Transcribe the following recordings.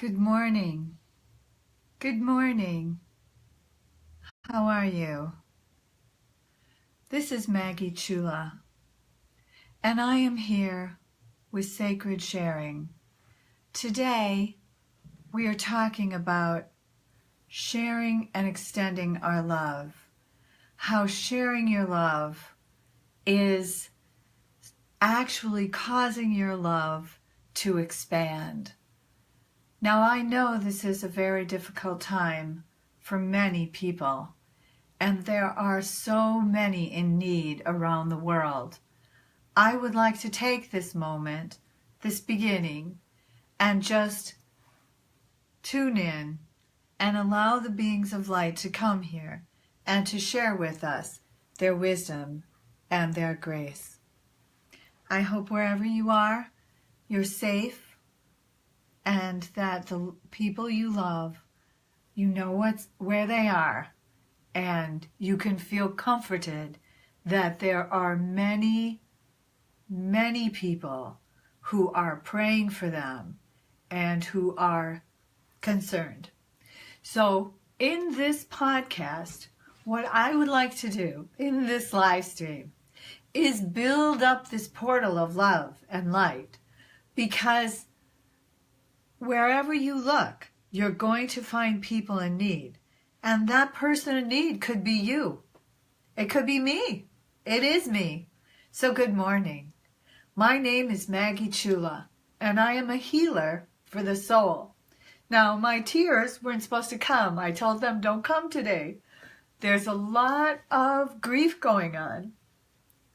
Good morning. Good morning. How are you? This is Maggie Chula, and I am here with Sacred Sharing. Today, we are talking about sharing and extending our love. How sharing your love is actually causing your love to expand. Now, I know this is a very difficult time for many people, and there are so many in need around the world. I would like to take this moment, this beginning, and just tune in and allow the beings of light to come here and to share with us their wisdom and their grace. I hope wherever you are, you're safe, and that the people you love, you know where they are, and you can feel comforted that there are many, many people who are praying for them and who are concerned. So in this podcast, what I would like to do in this live stream is build up this portal of love and light, because wherever you look, you're going to find people in need. And that person in need could be you. It could be me. It is me. So good morning. My name is Maggie Chula, and I am a healer for the soul. Now, my tears weren't supposed to come. I told them, don't come today. There's a lot of grief going on.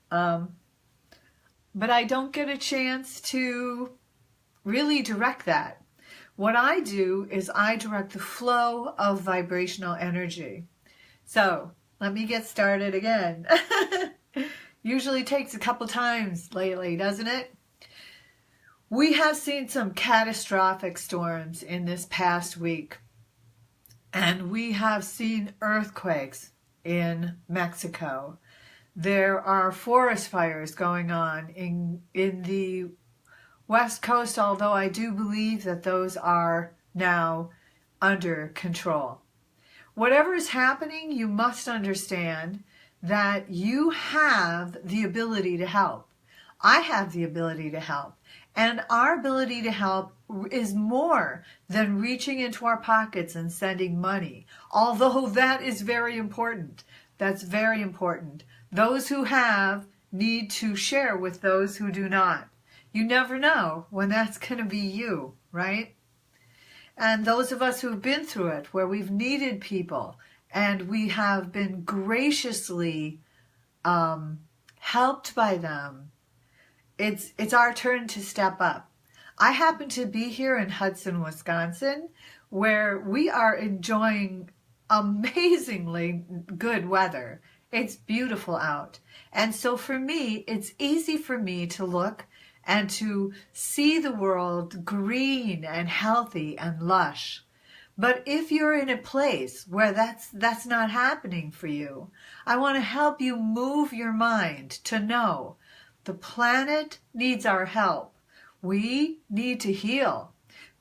But I don't get a chance to really direct that. What I do is I direct the flow of vibrational energy. So let me get started again. Usually takes a couple times lately, doesn't it? We have seen some catastrophic storms in this past week, and we have seen earthquakes in Mexico. There are forest fires going on in the West Coast, although I do believe that those are now under control. Whatever is happening, you must understand that you have the ability to help. I have the ability to help. And our ability to help is more than reaching into our pockets and sending money, although that is very important. That's very important. Those who have need to share with those who do not. You never know when that's going to be you, right? And those of us who've been through it, where we've needed people and we have been graciously helped by them, it's our turn to step up. I happen to be here in Hudson, Wisconsin, where we are enjoying amazingly good weather. It's beautiful out. And so for me, it's easy for me to look and to see the world green and healthy and lush. But if you're in a place where that's not happening for you, I want to help you move your mind to know the planet needs our help. We need to heal,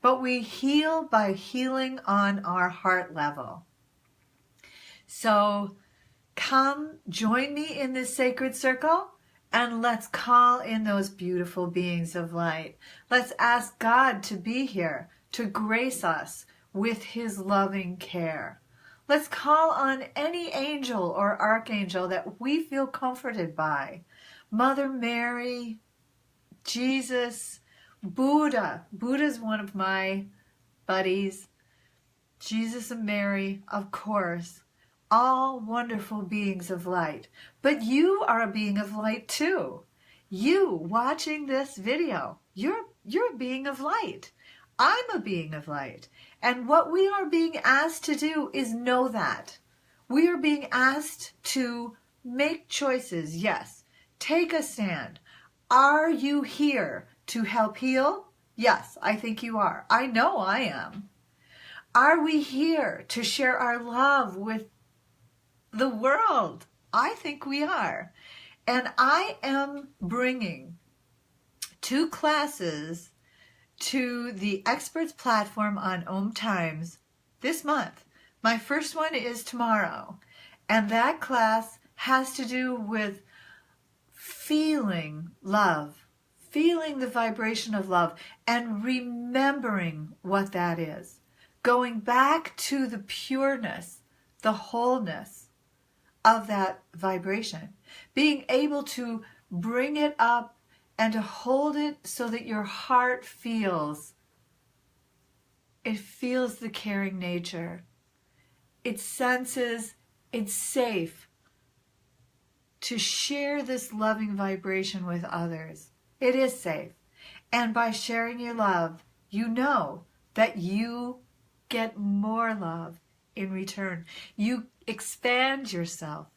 but we heal by healing on our heart level. So come join me in this sacred circle. And let's call in those beautiful beings of light. Let's ask God to be here, to grace us with his loving care. Let's call on any angel or archangel that we feel comforted by. Mother Mary, Jesus, Buddha. Buddha's one of my buddies. Jesus and Mary, of course. All wonderful beings of light. But you are a being of light too. You watching this video, you're a being of light. I'm a being of light. And what we are being asked to do is know that. We are being asked to make choices, yes. Take a stand. Are you here to help heal? Yes, I think you are. I know I am. Are we here to share our love with the world? I think we are. And I am bringing 2 classes to the experts platform on Om Times this month. My first one is tomorrow, and that class has to do with feeling love, feeling the vibration of love, and remembering what that is. Going back to the pureness, the wholeness of that vibration. Being able to bring it up and to hold it so that your heart feels. It feels the caring nature. It senses it's safe to share this loving vibration with others. It is safe. And by sharing your love, you know that you get more love in return. You expand yourself,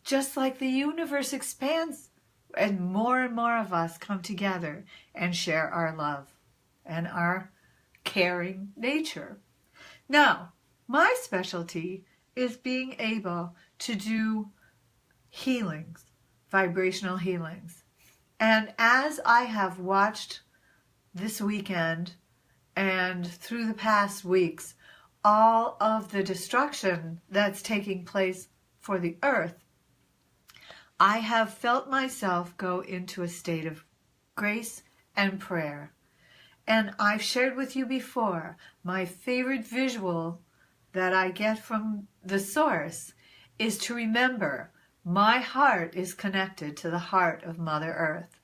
just like the universe expands, and more of us come together and share our love and our caring nature. Now, my specialty is being able to do healings, vibrational healings. And as I have watched this weekend and through the past weeks, all of the destruction that's taking place for the earth, I have felt myself go into a state of grace and prayer. And I've shared with you before, my favorite visual that I get from the source is to remember my heart is connected to the heart of Mother Earth.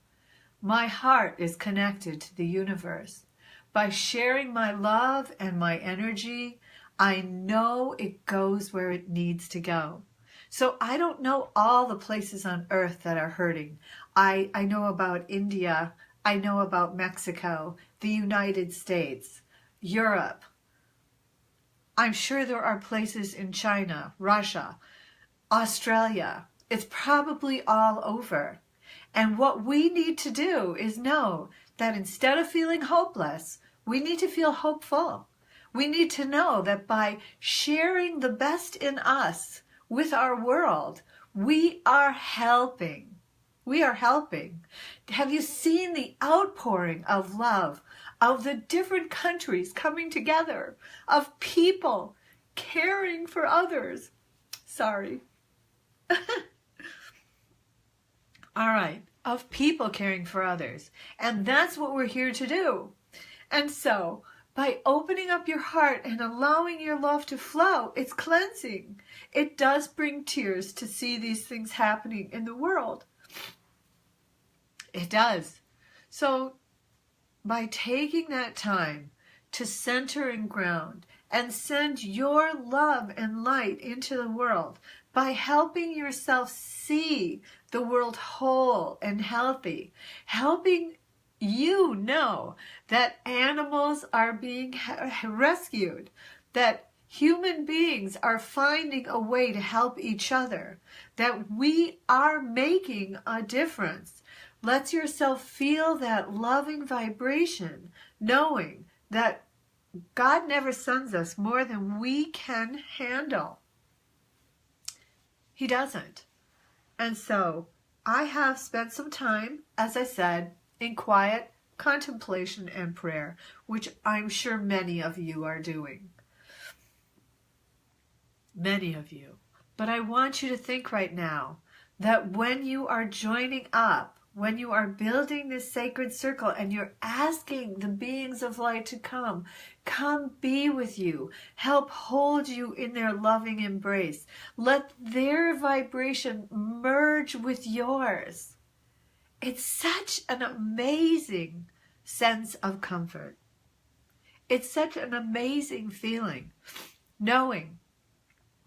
My heart is connected to the universe. By sharing my love and my energy, I know it goes where it needs to go. So I don't know all the places on earth that are hurting. I know about India, I know about Mexico, the United States, Europe. I'm sure there are places in China, Russia, Australia. It's probably all over. And what we need to do is know that instead of feeling hopeless, we need to feel hopeful. We need to know that by sharing the best in us with our world, we are helping. We are helping. Have you seen the outpouring of love, of the different countries coming together, of people caring for others? Sorry. All right, of people caring for others. And that's what we're here to do. And so, by opening up your heart and allowing your love to flow, it's cleansing. It does bring tears to see these things happening in the world. It does. So, by taking that time to center and ground and send your love and light into the world, by helping yourself see the world whole and healthy, helping you know that animals are being rescued, that human beings are finding a way to help each other, that we are making a difference. Let yourself feel that loving vibration, knowing that God never sends us more than we can handle. He doesn't. And so I have spent some time, as I said, in quiet contemplation and prayer, which I'm sure many of you are doing. Many of you. But I want you to think right now that when you are joining up, when you are building this sacred circle and you're asking the beings of light to come be with you, help hold you in their loving embrace. Let their vibration merge with yours. It's such an amazing sense of comfort. It's such an amazing feeling, knowing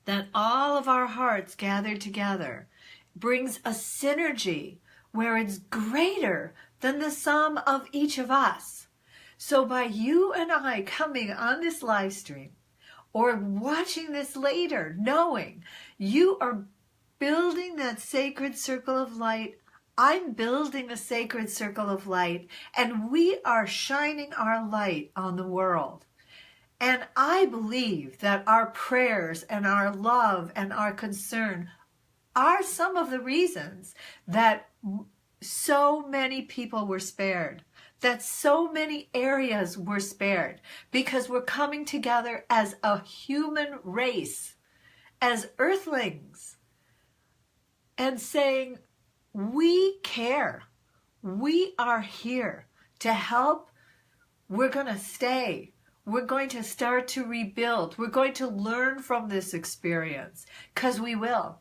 that all of our hearts gathered together brings a synergy where it's greater than the sum of each of us. So by you and I coming on this live stream or watching this later, knowing you are building that sacred circle of light, I'm building a sacred circle of light, and we are shining our light on the world. And I believe that our prayers and our love and our concern are some of the reasons that so many people were spared, that so many areas were spared because we're coming together as a human race, as earthlings, and saying, we care. We are here to help. We're going to stay. We're going to start to rebuild. We're going to learn from this experience, because we will.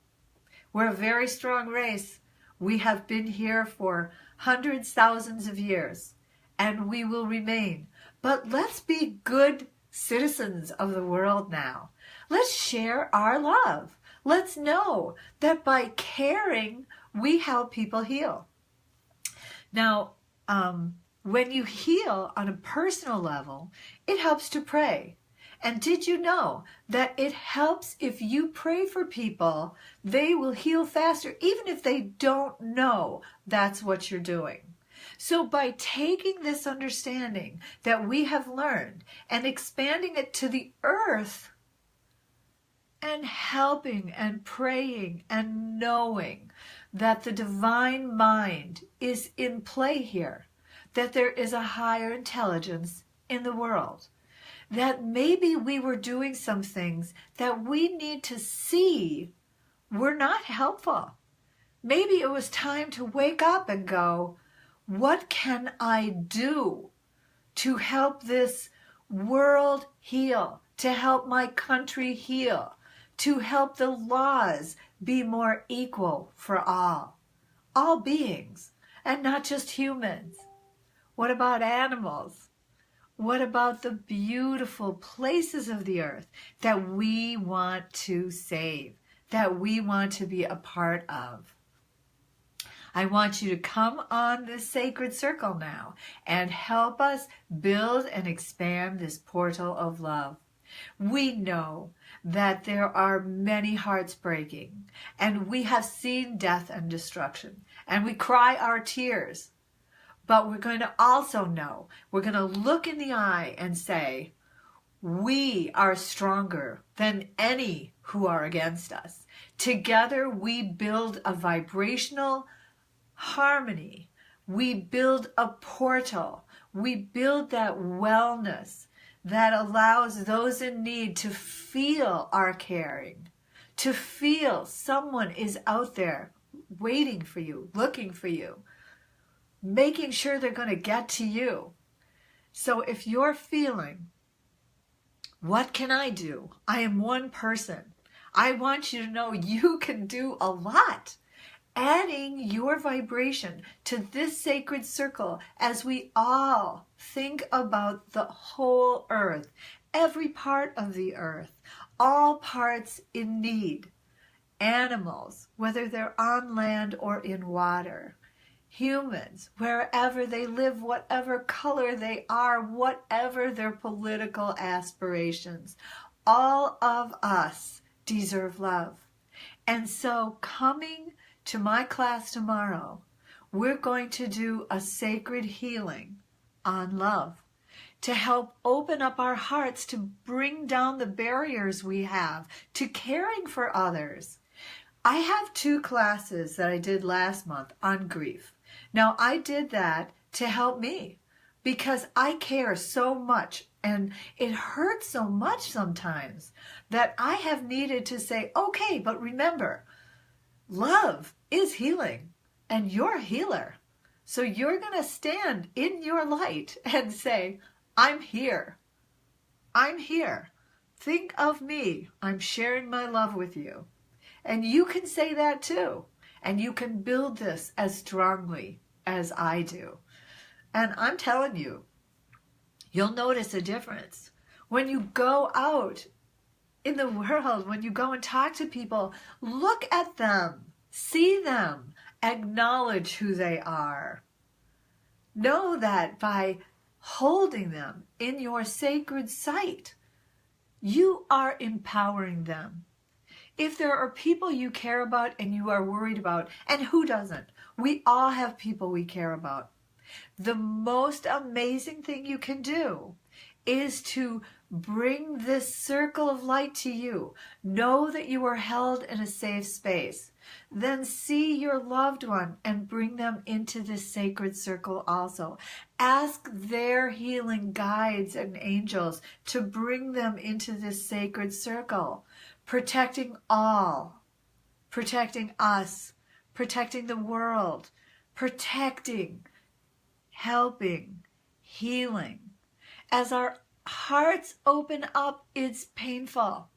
We're a very strong race. We have been here for hundreds, thousands of years, and we will remain. But let's be good citizens of the world now. Let's share our love. Let's know that by caring, we help people heal. Now, when you heal on a personal level, it helps to pray. And did you know that it helps if you pray for people, they will heal faster, even if they don't know that's what you're doing. So by taking this understanding that we have learned and expanding it to the earth, and helping and praying and knowing that the divine mind is in play here, that there is a higher intelligence in the world, that maybe we were doing some things that we need to see were not helpful. Maybe it was time to wake up and go, what can I do to help this world heal, to help my country heal, to help the laws be more equal for all beings, and not just humans? What about animals? What about the beautiful places of the earth that we want to save, that we want to be a part of? I want you to come on this sacred circle now and help us build and expand this portal of love. We know that there are many hearts breaking, and we have seen death and destruction, and we cry our tears. But we're going to also know, we're going to look in the eye and say, we are stronger than any who are against us. Together we build a vibrational harmony. We build a portal. We build that wellness that allows those in need to feel our caring, to feel someone is out there waiting for you, looking for you, making sure they're going to get to you. So if you're feeling, what can I do? I am one person. I want you to know you can do a lot. Adding your vibration to this sacred circle as we all think about the whole earth, every part of the earth, all parts in need, animals, whether they're on land or in water, humans, wherever they live, whatever color they are, whatever their political aspirations, all of us deserve love. And so coming to my class tomorrow, we're going to do a sacred healing on love to help open up our hearts, to bring down the barriers we have to caring for others. I have 2 classes that I did last month on grief. Now, I did that to help me because I care so much, and it hurts so much sometimes that I have needed to say, okay, but remember, love is healing, and you're a healer. So you're going to stand in your light and say, I'm here. I'm here. Think of me. I'm sharing my love with you. And you can say that too. And you can build this as strongly as I do. And I'm telling you, you'll notice a difference. When you go out in the world, when you go and talk to people, look at them. See them, acknowledge who they are. Know that by holding them in your sacred sight, you are empowering them. If there are people you care about and you are worried about, and who doesn't? We all have people we care about. The most amazing thing you can do is to Bring this circle of light to you. Know that you are held in a safe space. Then see your loved one and bring them into this sacred circle also. Ask their healing guides and angels to bring them into this sacred circle, protecting all, protecting us, protecting the world, protecting, helping, healing. As our hearts open up, it's painful.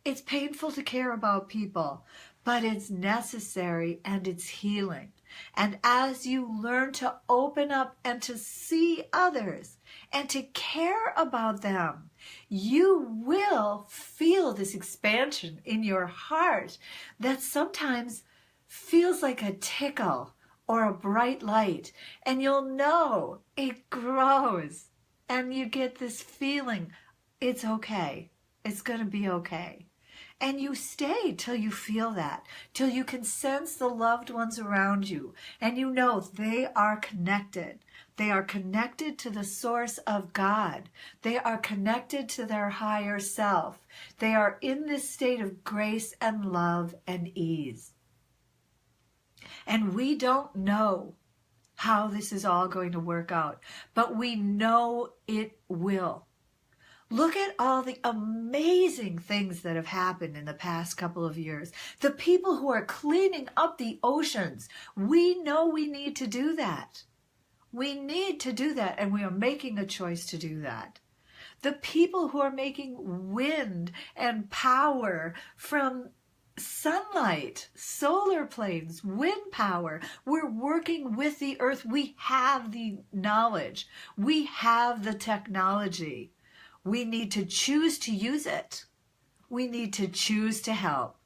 It's painful to care about people, but it's necessary and it's healing. And as you learn to open up and to see others and to care about them, you will feel this expansion in your heart that sometimes feels like a tickle or a bright light. And you'll know it grows. And you get this feeling, it's okay. It's going to be okay. And you stay till you feel that, till you can sense the loved ones around you. And you know they are connected. They are connected to the source of God. They are connected to their higher self. They are in this state of grace and love and ease. And we don't know how this is all going to work out, but we know it will. Look at all the amazing things that have happened in the past couple of years. The people who are cleaning up the oceans, we know we need to do that. We need to do that, and we are making a choice to do that. The people who are making wind and power from sunlight, solar planes, wind power. We're working with the earth. We have the knowledge. We have the technology. We need to choose to use it. We need to choose to help.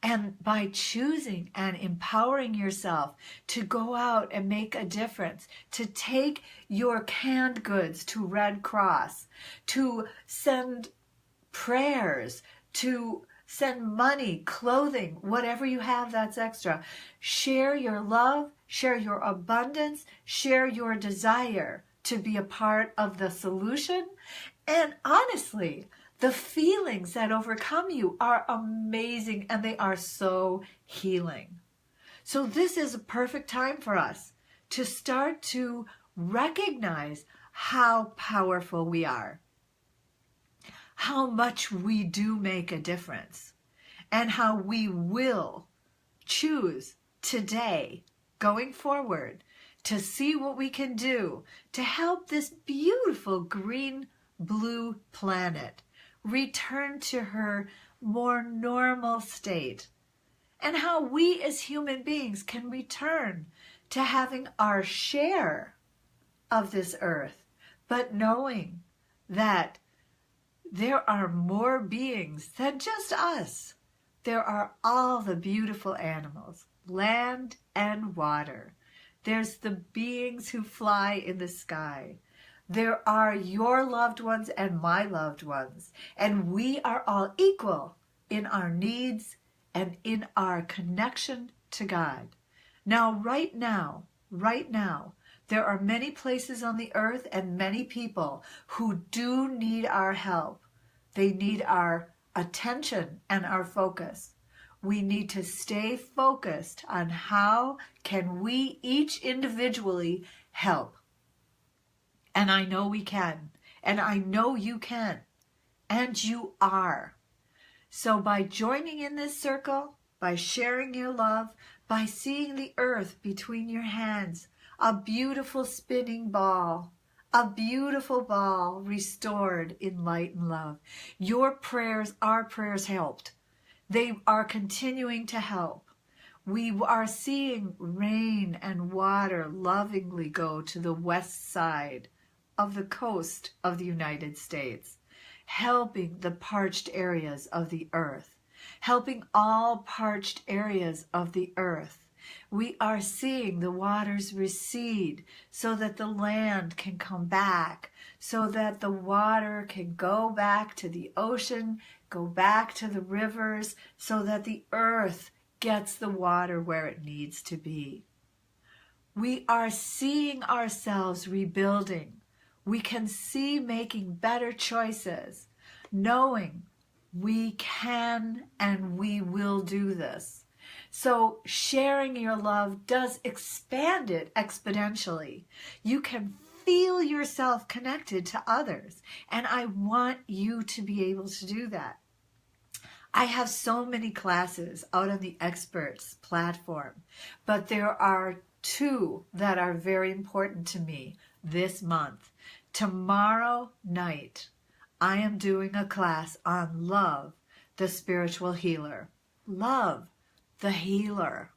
And by choosing and empowering yourself to go out and make a difference, to take your canned goods to Red Cross, to send prayers, to send money, clothing, whatever you have that's extra. Share your love, share your abundance, share your desire to be a part of the solution. And honestly, the feelings that overcome you are amazing and they are so healing. So this is a perfect time for us to start to recognize how powerful we are, how much we do make a difference, and how we will choose today, going forward, to see what we can do to help this beautiful green-blue planet return to her more normal state, and how we as human beings can return to having our share of this earth, but knowing that there are more beings than just us. There are all the beautiful animals, land and water. There's the beings who fly in the sky. There are your loved ones and my loved ones. And we are all equal in our needs and in our connection to God. Now, right now, there are many places on the earth and many people who do need our help. They need our attention and our focus. We need to stay focused on how can we each individually help. And I know we can, and I know you can, and you are. So by joining in this circle, by sharing your love, by seeing the earth between your hands, a beautiful spinning ball, a beautiful ball restored in light and love. Your prayers, our prayers helped. They are continuing to help. We are seeing rain and water lovingly go to the west side of the coast of the United States, helping the parched areas of the earth, helping all parched areas of the earth. We are seeing the waters recede so that the land can come back, so that the water can go back to the ocean, go back to the rivers, so that the earth gets the water where it needs to be. We are seeing ourselves rebuilding. We can see making better choices, knowing we can and we will do this. So sharing your love does expand it exponentially. You can feel yourself connected to others, and I want you to be able to do that. I have so many classes out on the Experts platform, but there are two that are very important to me this month. Tomorrow night, I am doing a class on love, the spiritual healer. Love, the healer.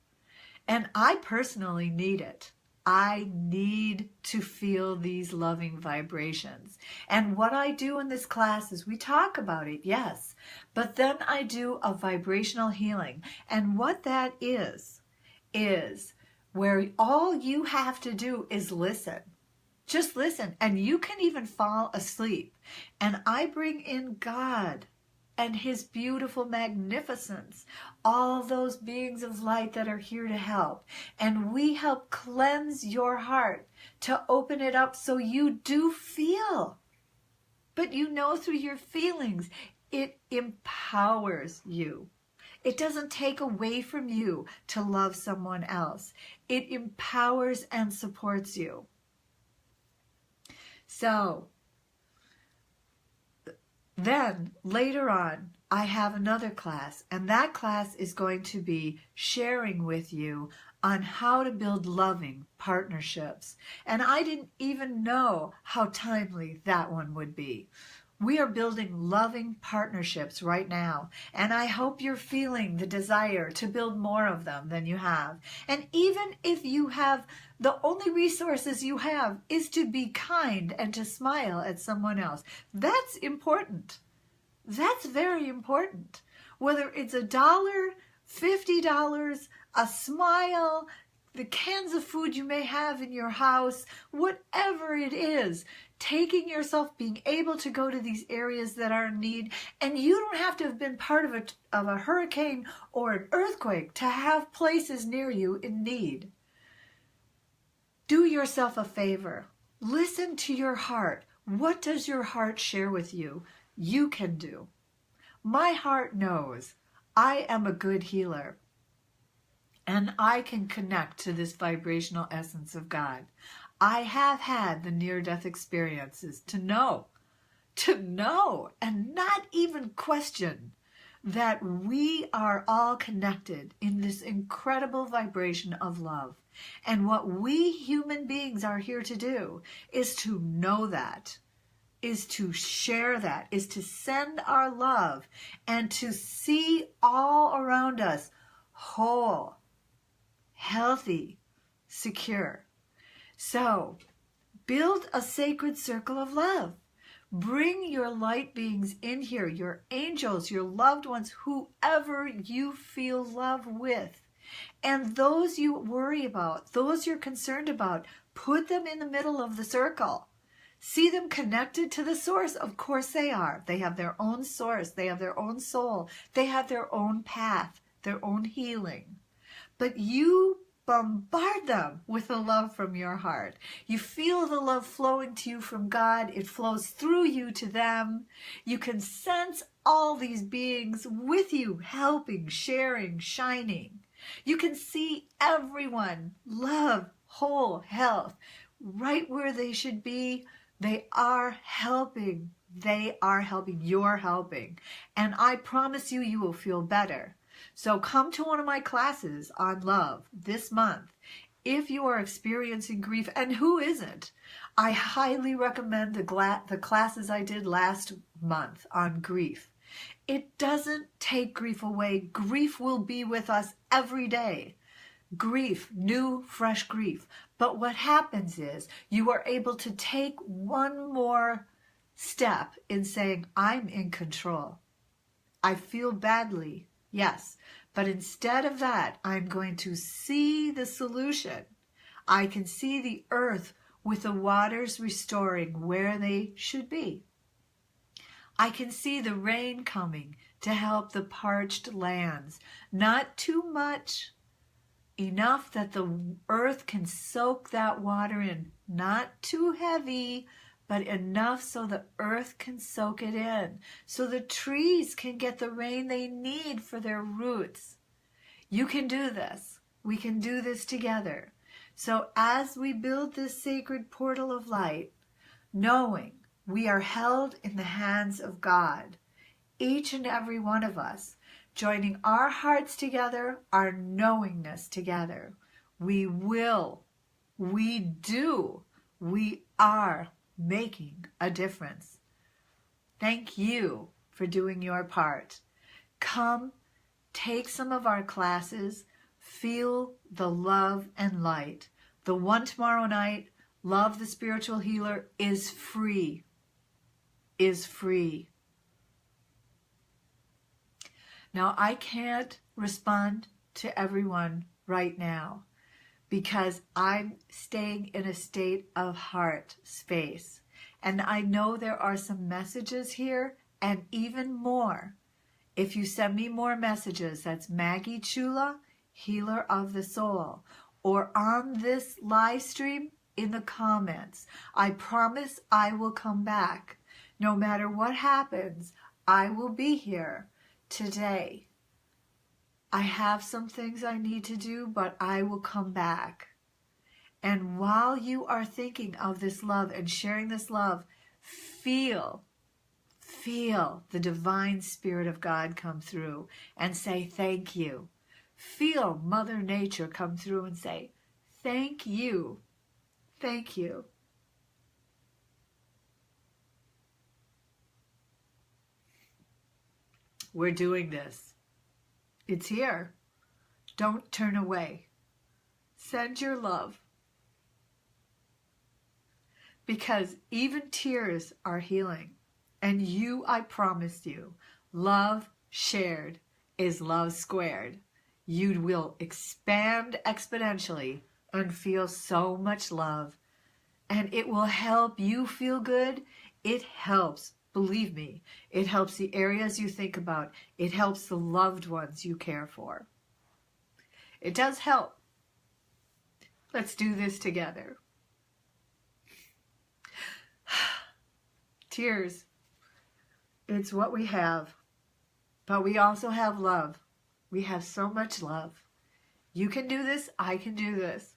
And I personally need it. I need to feel these loving vibrations. And what I do in this class is we talk about it, yes, but then I do a vibrational healing. And what that is where all you have to do is listen. Just listen, and you can even fall asleep. And I bring in God and his beautiful magnificence, all those beings of light that are here to help. And we help cleanse your heart to open it up so you do feel. But you know through your feelings, it empowers you. It doesn't take away from you to love someone else. It empowers and supports you. So then later on, I have another class, and that class is going to be sharing with you on how to build loving partnerships. And I didn't even know how timely that one would be. We are building loving partnerships right now, and I hope you're feeling the desire to build more of them than you have. And even if you have, the only resources you have is to be kind and to smile at someone else. That's important. That's very important. Whether it's $1, $50, a smile, the cans of food you may have in your house, whatever it is, taking yourself, being able to go to these areas that are in need, and you don't have to have been part of a hurricane or an earthquake to have places near you in need. Do yourself a favor. Listen to your heart. What does your heart share with you? You can do. My heart knows I am a good healer. And I can connect to this vibrational essence of God. I have had the near-death experiences to know, and not even question that we are all connected in this incredible vibration of love. And what we human beings are here to do is to know that, is to share that, is to send our love, and to see all around us whole, healthy, secure. So, build a sacred circle of love. Bring your light beings in here, your angels, your loved ones, whoever you feel love with. And those you worry about, those you're concerned about, put them in the middle of the circle. See them connected to the source. Of course they are. They have their own source. They have their own soul. They have their own path, their own healing. But you bombard them with the love from your heart. You feel the love flowing to you from God. It flows through you to them. You can sense all these beings with you, helping, sharing, shining. You can see everyone, love, whole, health, right where they should be. They are helping. They are helping. You're helping. And I promise you, you will feel better. So come to one of my classes on love this month. If you are experiencing grief, and who isn't, I highly recommend the classes I did last month on grief. It doesn't take grief away. Grief will be with us every day. Grief, new, fresh grief. But what happens is you are able to take one more step in saying, I'm in control. I feel badly. Yes, but instead of that, I'm going to see the solution. I can see the earth with the waters restoring where they should be. I can see the rain coming to help the parched lands. Not too much, enough that the earth can soak that water in. Not too heavy, but enough so the earth can soak it in, so the trees can get the rain they need for their roots. You can do this. We can do this together. So as we build this sacred portal of light, knowing we are held in the hands of God, each and every one of us, joining our hearts together, our knowingness together, we will, we do, we are making a difference. Thank you for doing your part. Come, take some of our classes, feel the love and light. The one tomorrow night, Love the Spiritual Healer, is free. Is free. Now, I can't respond to everyone right now because I'm staying in a state of heart space. And I know there are some messages here and even more. If you send me more messages, that's Maggie Chula, Healer of the Soul, or on this live stream in the comments. I promise I will come back. No matter what happens, I will be here today. I have some things I need to do, but I will come back. And while you are thinking of this love and sharing this love, feel the divine Spirit of God come through and say thank you. Feel Mother Nature come through and say thank you. Thank you. We're doing this. It's here. Don't turn away. Send your love. Because even tears are healing. And you, I promise you, love shared is love squared. You will expand exponentially and feel so much love. And it will help you feel good. It helps. Believe me, it helps the areas you think about. It helps the loved ones you care for. It does help. Let's do this together. Tears. It's what we have. But we also have love. We have so much love. You can do this. I can do this.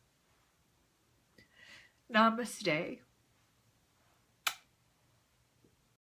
Namaste.